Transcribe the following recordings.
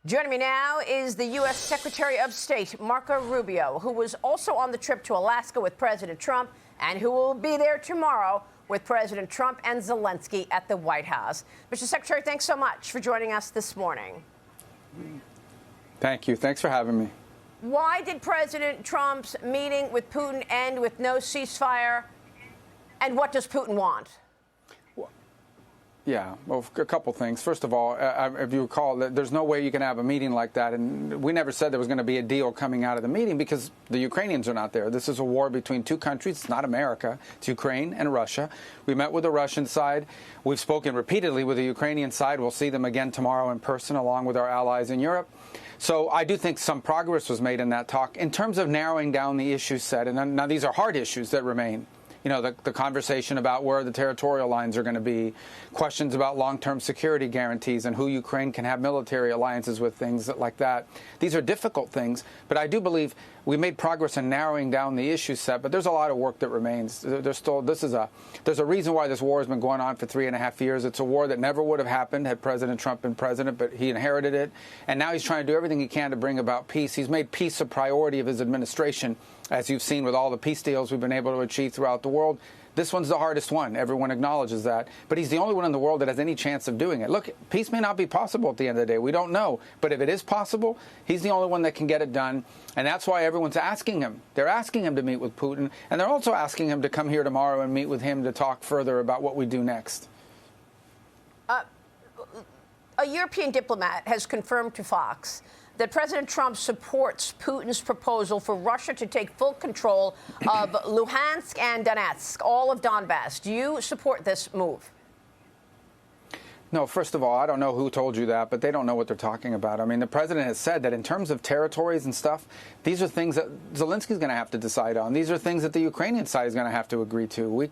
Joining me now is the U.S. Secretary of State, Marco Rubio, who was also on the trip to Alaska with President Trump and who will be there tomorrow with President Trump and Zelensky at the White House. Mr. Secretary, thanks so much for joining us this morning. Thank you. Thanks for having me. Why did President Trump's meeting with Putin end with no ceasefire? And what does Putin want? Yeah, well, a couple things. First of all, if you recall, there's no way you can have a meeting like that. And we never said there was going to be a deal coming out of the meeting because the Ukrainians are not there. This is a war between two countries. It's not America. It's Ukraine and Russia. We met with the Russian side. We've spoken repeatedly with the Ukrainian side. We'll see them again tomorrow in person, along with our allies in Europe. So I do think some progress was made in that talk in terms of narrowing down the issues set. And now these are hard issues that remain. You know, the conversation about where the territorial lines are going to be, questions about long-term security guarantees and who Ukraine can have military alliances with, things like that. These are difficult things, but I do believe we made progress in narrowing down the issue set, but there's a lot of work that remains. There's a reason why this war has been going on for 3.5 years. It's a war that never would have happened had President Trump been president, but he inherited it, and now he's trying to do everything he can to bring about peace. He's made peace a priority of his administration, as you've seen with all the peace deals we've been able to achieve throughout the world. This one's the hardest one. Everyone acknowledges that. But he's the only one in the world that has any chance of doing it. Look, peace may not be possible at the end of the day. We don't know. But if it is possible, he's the only one that can get it done. And that's why everyone's asking him. They're asking him to meet with Putin. And they're also asking him to come here tomorrow and meet with him to talk further about what we do next. A European diplomat has confirmed to Fox that President Trump supports Putin's proposal for Russia to take full control of Luhansk and Donetsk, all of Donbass. Do you support this move? No, first of all, I don't know who told you that, but they don't know what they're talking about. I mean, the president has said that in terms of territories and stuff, these are things that Zelensky's going to have to decide on. These are things that the Ukrainian side is going to have to agree to.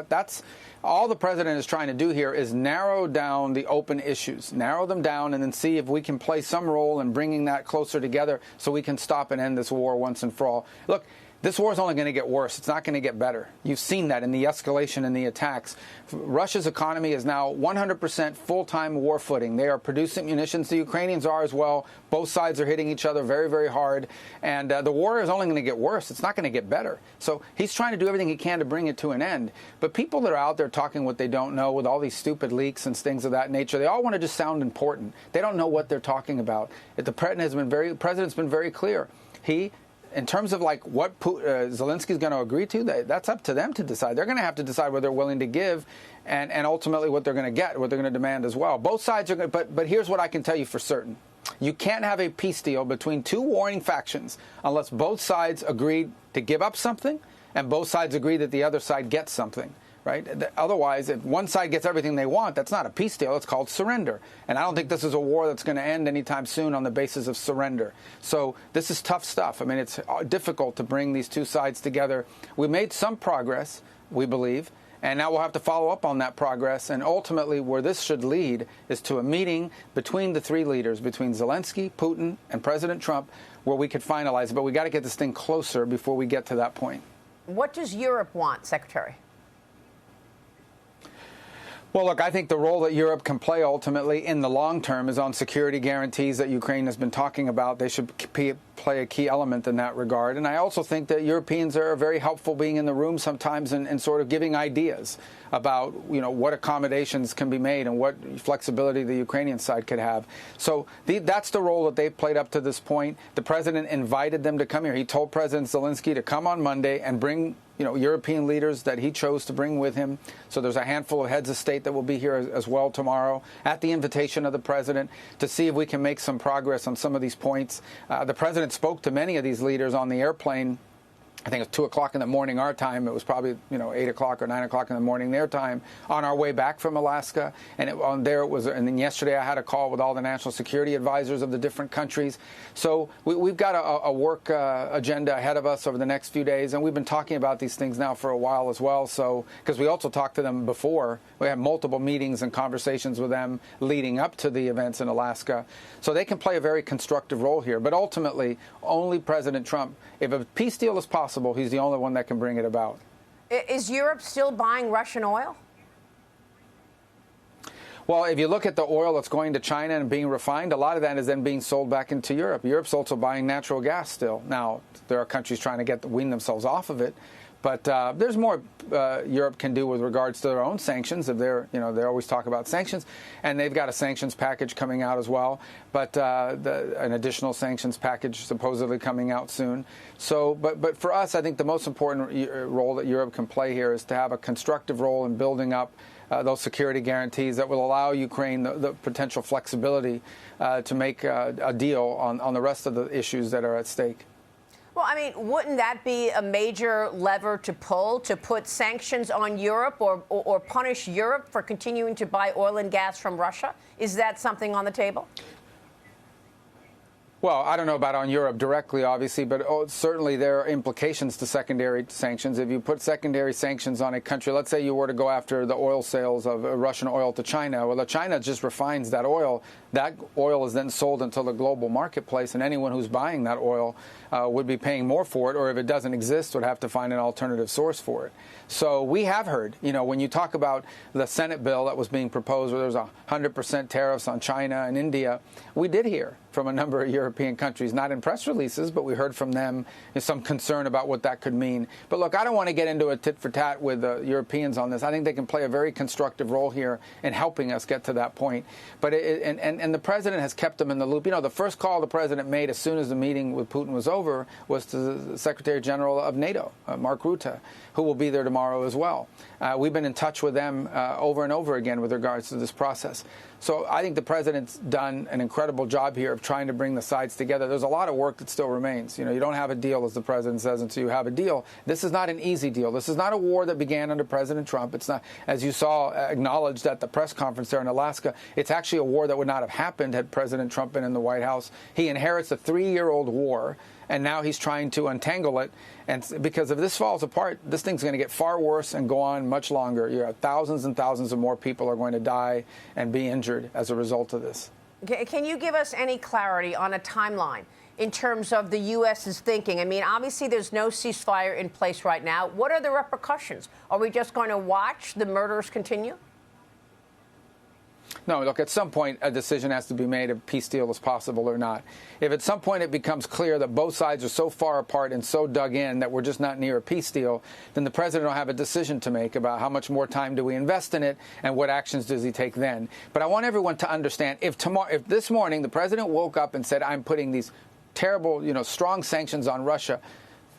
That's all the president is trying to do here is narrow down the open issues, narrow them down, and then see if we can play some role in bringing that closer together so we can stop and end this war once and for all. Look, this war is only going to get worse. It's not going to get better. You've seen that in the escalation and the attacks. Russia's economy is now 100% full-time war footing. They are producing munitions. The Ukrainians are as well. Both sides are hitting each other very, very hard. And the war is only going to get worse. It's not going to get better. So he's trying to do everything he can to bring it to an end. But people that are out there talking what they don't know with all these stupid leaks and things of that nature, they all want to just sound important. They don't know what they're talking about. The president's been very clear. In terms of like what Zelensky's going to agree to, that's up to them to decide. They're going to have to decide what they're willing to give and ultimately what they're going to get, what they're going to demand as well. Both sides are going to, but here's what I can tell you for certain. You can't have a peace deal between two warring factions unless both sides agree to give up something and both sides agree that the other side gets something. Right? Otherwise, if one side gets everything they want, that's not a peace deal. It's called surrender. And I don't think this is a war that's going to end anytime soon on the basis of surrender. So this is tough stuff. I mean, it's difficult to bring these two sides together. We made some progress, we believe, and now we'll have to follow up on that progress. And ultimately, where this should lead is to a meeting between the three leaders, between Zelensky, Putin, and President Trump, where we could finalize it. But we got to get this thing closer before we get to that point. What does Europe want, Secretary? Well, look, I think the role that Europe can play ultimately in the long term is on security guarantees that Ukraine has been talking about. They should play a key element in that regard. And I also think that Europeans are very helpful being in the room sometimes and sort of giving ideas about, what accommodations can be made and what flexibility the Ukrainian side could have. So that's the role that they've played up to this point. The president invited them to come here. He told President Zelensky to come on Monday and bring European leaders that he chose to bring with him. So there's a handful of heads of state that will be here as well tomorrow at the invitation of the president to see if we can make some progress on some of these points. The president spoke to many of these leaders on the airplane. I think it was 2 o'clock in the morning our time. It was probably 8 o'clock or 9 o'clock in the morning their time on our way back from Alaska. And and then yesterday I had a call with all the national security advisors of the different countries. So we've got a work agenda ahead of us over the next few days, and we've been talking about these things now for a while as well. So because we also talked to them before, we had multiple meetings and conversations with them leading up to the events in Alaska. So they can play a very constructive role here. But ultimately, only President Trump, if a peace deal is possible, he's the only one that can bring it about. Is Europe still buying Russian oil? Well, if you look at the oil that's going to China and being refined, a lot of that is then being sold back into Europe. Europe's also buying natural gas still. Now, there are countries trying to wean themselves off of it. But there's more Europe can do with regards to their own sanctions. If they always talk about sanctions, and they've got a sanctions package coming out as well. But an additional sanctions package supposedly coming out soon. So, but for us, I think the most important role that Europe can play here is to have a constructive role in building up those security guarantees that will allow Ukraine the potential flexibility to make a deal on the rest of the issues that are at stake. Well, I mean, wouldn't that be a major lever to pull, to put sanctions on Europe or punish Europe for continuing to buy oil and gas from Russia? Is that something on the table? Well, I don't know about on Europe directly, obviously, but certainly there are implications to secondary sanctions. If you put secondary sanctions on a country, let's say you were to go after the oil sales of Russian oil to China, well, China just refines that oil. That oil is then sold into the global marketplace, and anyone who's buying that oil would be paying more for it, or if it doesn't exist, would have to find an alternative source for it. So we have heard, when you talk about the Senate bill that was being proposed where there's 100% tariffs on China and India, we did hear from a number of European countries, not in press releases, but we heard from them some concern about what that could mean. But look, I don't want to get into a tit for tat with the Europeans on this. I think they can play a very constructive role here in helping us get to that point. But and the president has kept them in the loop. The first call the president made as soon as the meeting with Putin was over was to the Secretary General of NATO, Mark Rutte, who will be there tomorrow as well. We've been in touch with them over and over again with regards to this process. So I think the president's done an incredible job here of trying to bring the sides together. There's a lot of work that still remains. You don't have a deal, as the president says, until you have a deal. This is not an easy deal. This is not a war that began under President Trump. It's not, as you saw acknowledged at the press conference there in Alaska, it's actually a war that would not have happened had President Trump been in the White House. He inherits a 3-year-old war, and now he's trying to untangle it. And because if this falls apart, this thing's going to get far worse and go on much longer. Thousands and thousands of more people are going to die and be injured as a result of this. Can you give us any clarity on a timeline in terms of the U.S.'s thinking? I mean, obviously, there's no ceasefire in place right now. What are the repercussions? Are we just going to watch the murders continue? No, look, at some point, a decision has to be made if a peace deal is possible or not. If at some point it becomes clear that both sides are so far apart and so dug in that we're just not near a peace deal, then the president will have a decision to make about how much more time do we invest in it and what actions does he take then. But I want everyone to understand, if this morning the president woke up and said, I'm putting these terrible, strong sanctions on Russia,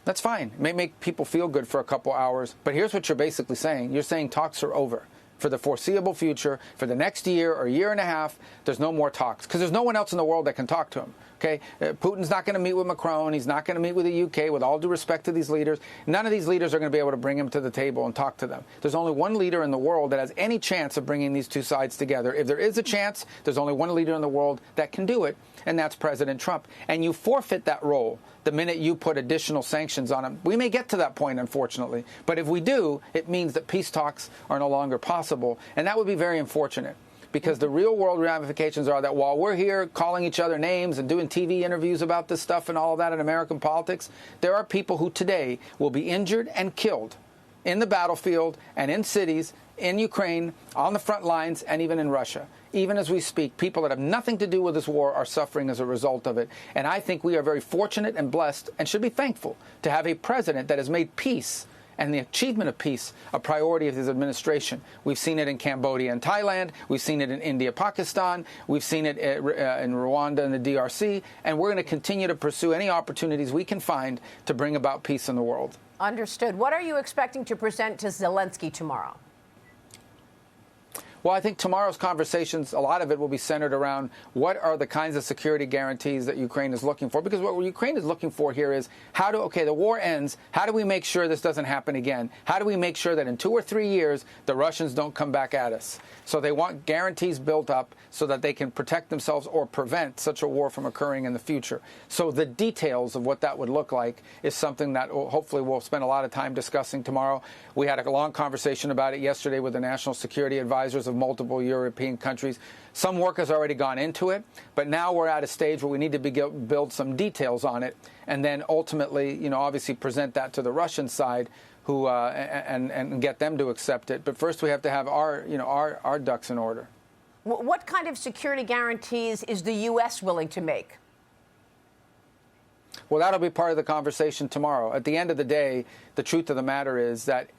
that's fine. It may make people feel good for a couple hours. But here's what you're basically saying. You're saying talks are over. For the foreseeable future, for the next year or year and a half, there's no more talks because there's no one else in the world that can talk to him. Okay, Putin's not going to meet with Macron. He's not going to meet with the UK. With all due respect to these leaders, none of these leaders are going to be able to bring him to the table and talk to them. There's only one leader in the world that has any chance of bringing these two sides together. If there is a chance, there's only one leader in the world that can do it, and that's President Trump. And you forfeit that role the minute you put additional sanctions on him. We may get to that point, unfortunately, but if we do, it means that peace talks are no longer possible, and that would be very unfortunate. Because the real world ramifications are that while we're here calling each other names and doing TV interviews about this stuff and all of that in American politics, there are people who today will be injured and killed in the battlefield and in cities, in Ukraine, on the front lines, and even in Russia. Even as we speak, people that have nothing to do with this war are suffering as a result of it. And I think we are very fortunate and blessed and should be thankful to have a president that has made peace and the achievement of peace a priority of his administration. We've seen it in Cambodia and Thailand. We've seen it in India, Pakistan. We've seen it in Rwanda and the DRC. And we're going to continue to pursue any opportunities we can find to bring about peace in the world. Understood. What are you expecting to present to Zelensky tomorrow? Well, I think tomorrow's conversations, a lot of it will be centered around what are the kinds of security guarantees that Ukraine is looking for. Because what Ukraine is looking for here is the war ends. How do we make sure this doesn't happen again? How do we make sure that in 2 or 3 years, the Russians don't come back at us? So they want guarantees built up so that they can protect themselves or prevent such a war from occurring in the future. So the details of what that would look like is something that hopefully we'll spend a lot of time discussing tomorrow. We had a long conversation about it yesterday with the national security advisors of multiple European countries. Some work has already gone into it, but now we're at a stage where we need to build some details on it, and then ultimately, obviously present that to the Russian side, who and get them to accept it. But first, we have to have our ducks in order. What kind of security guarantees is the U.S. willing to make? Well, that'll be part of the conversation tomorrow. At the end of the day, the truth of the matter is that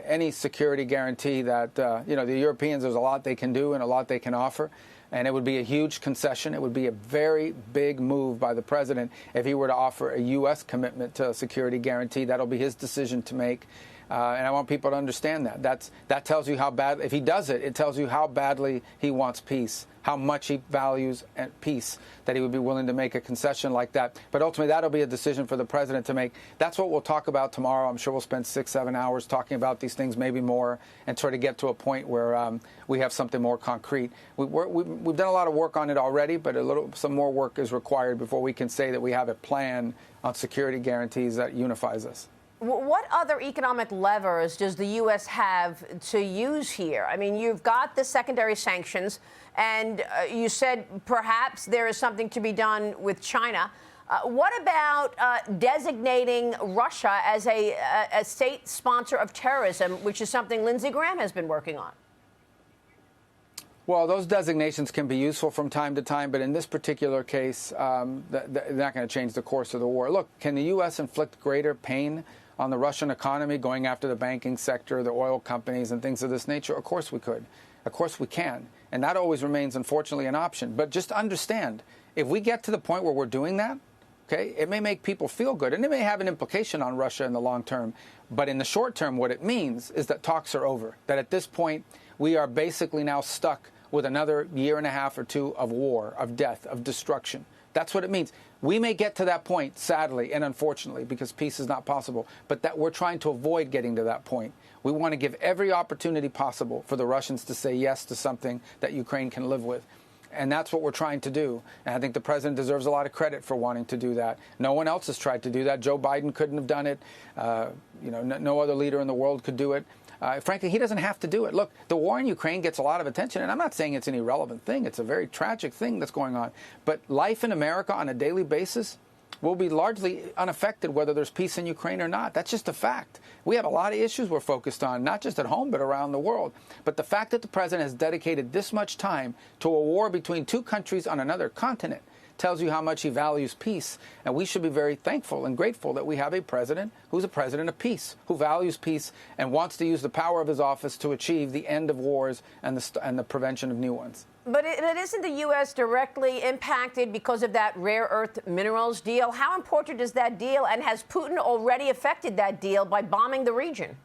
any security guarantee that, the Europeans, there's a lot they can do and a lot they can offer. And it would be a huge concession. It would be a very big move by the president if he were to offer a U.S. commitment to a security guarantee. That'll be his decision to make. And I want people to understand that. That tells you how bad, if he does it, it tells you how badly he wants peace, how much he values peace, that he would be willing to make a concession like that. But ultimately, that'll be a decision for the president to make. That's what we'll talk about tomorrow. I'm sure we'll spend 6-7 hours talking about these things, maybe more, and try to get to a point where we have something more concrete. We've done a lot of work on it already, but some more work is required before we can say that we have a plan on security guarantees that unifies us. What other economic levers does the U.S. have to use here? I mean, you've got the secondary sanctions, and you said perhaps there is something to be done with China. What about designating Russia as a state sponsor of terrorism, which is something Lindsey Graham has been working on? Well, those designations can be useful from time to time, but in this particular case, they're not going to change the course of the war. Look, can the U.S. inflict greater pain on the Russian economy, going after the banking sector, the oil companies, and things of this nature? Of course we could. Of course we can. And that always remains, unfortunately, an option. But just understand, if we get to the point where we're doing that, okay, it may make people feel good, and it may have an implication on Russia in the long term. But in the short term, what it means is that talks are over, that at this point, we are basically now stuck with another year and a half or two of war, of death, of destruction. That's what it means. We may get to that point, sadly and unfortunately, because peace is not possible, but that we're trying to avoid getting to that point. We want to give every opportunity possible for the Russians to say yes to something that Ukraine can live with. And that's what we're trying to do. And I think the president deserves a lot of credit for wanting to do that. No one else has tried to do that. Joe Biden couldn't have done it. No other leader in the world could do it. Frankly, he doesn't have to do it. Look, the war in Ukraine gets a lot of attention, and I'm not saying it's an irrelevant thing. It's a very tragic thing that's going on. But life in America on a daily basis will be largely unaffected whether there's peace in Ukraine or not. That's just a fact. We have a lot of issues we're focused on, not just at home, but around the world. But the fact that the president has dedicated this much time to a war between two countries on another continent tells you how much he values peace. And we should be very thankful and grateful that we have a president who's a president of peace, who values peace and wants to use the power of his office to achieve the end of wars and the prevention of new ones. But isn't the U.S. directly impacted because of that rare earth minerals deal? How important is that deal? And has Putin already affected that deal by bombing the region?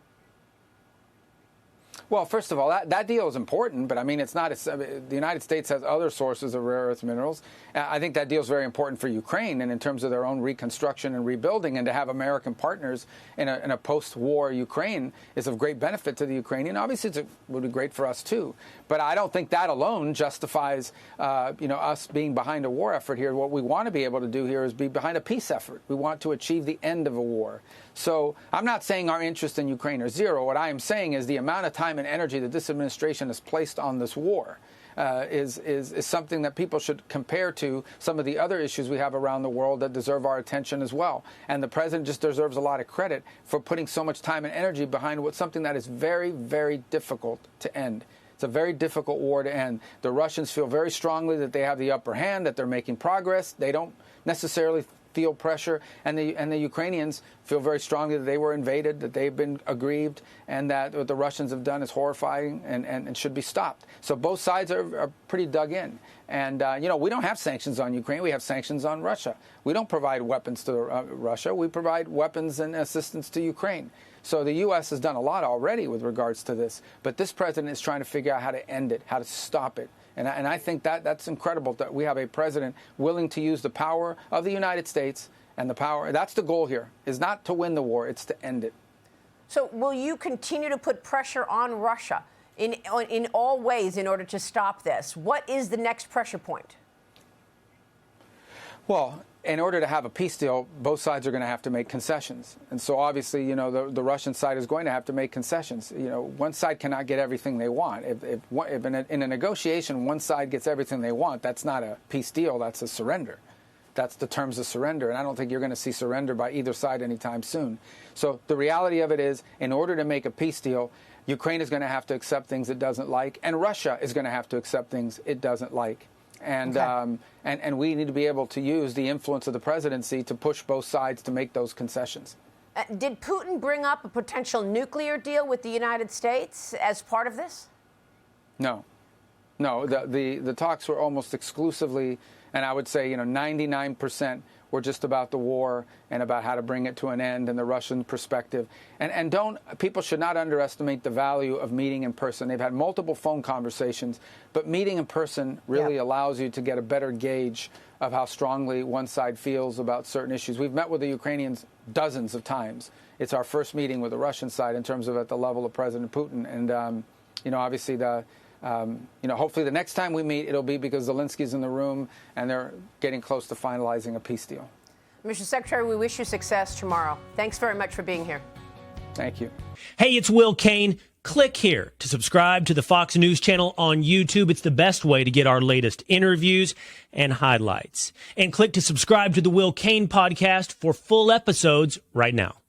Well, first of all, that deal is important, but I mean, it's not. The United States has other sources of rare earth minerals. I think that deal is very important for Ukraine and in terms of their own reconstruction and rebuilding, and to have American partners in a post-war Ukraine is of great benefit to the Ukrainian. Obviously, it would be great for us too, but I don't think that alone justifies, us being behind a war effort here. What we want to be able to do here is be behind a peace effort. We want to achieve the end of a war. So I'm not saying our interest in Ukraine are zero. What I am saying is the amount of time and energy that this administration has placed on this war is something that people should compare to some of the other issues we have around the world that deserve our attention as well. And the president just deserves a lot of credit for putting so much time and energy behind something that is very, very difficult to end. It's a very difficult war to end. The Russians feel very strongly that they have the upper hand, that they're making progress. They don't necessarily feel pressure, and the Ukrainians feel very strongly that they were invaded, that they've been aggrieved, and that what the Russians have done is horrifying and should be stopped. So both sides are pretty dug in. And, we don't have sanctions on Ukraine. We have sanctions on Russia. We don't provide weapons to Russia. We provide weapons and assistance to Ukraine. So the U.S. has done a lot already with regards to this. But this president is trying to figure out how to end it, how to stop it. And I think that's incredible that we have a president willing to use the power of the United States and the power. That's the goal here, is not to win the war, it's to end it. So will you continue to put pressure on Russia in all ways in order to stop this? What is the next pressure point? Well, in order to have a peace deal, both sides are going to have to make concessions. And so obviously, the Russian side is going to have to make concessions. One side cannot get everything they want. If in a negotiation, one side gets everything they want, that's not a peace deal, that's a surrender. That's the terms of surrender. And I don't think you're going to see surrender by either side anytime soon. So the reality of it is, in order to make a peace deal, Ukraine is going to have to accept things it doesn't like, and Russia is going to have to accept things it doesn't like. And, and we need to be able to use the influence of the presidency to push both sides to make those concessions. Did Putin bring up a potential nuclear deal with the United States as part of this? No. No, the talks were almost exclusively, and I would say, 99% were just about the war and about how to bring it to an end and the Russian perspective. And people should not underestimate the value of meeting in person. They've had multiple phone conversations, but meeting in person really allows you to get a better gauge of how strongly one side feels about certain issues. We've met with the Ukrainians dozens of times. It's our first meeting with the Russian side in terms of at the level of President Putin. And, obviously hopefully the next time we meet, it'll be because Zelensky's in the room and they're getting close to finalizing a peace deal. Mr. Secretary, we wish you success tomorrow. Thanks very much for being here. Thank you. Hey, it's Will Cain. Click here to subscribe to the Fox News channel on YouTube. It's the best way to get our latest interviews and highlights. And click to subscribe to the Will Cain podcast for full episodes right now.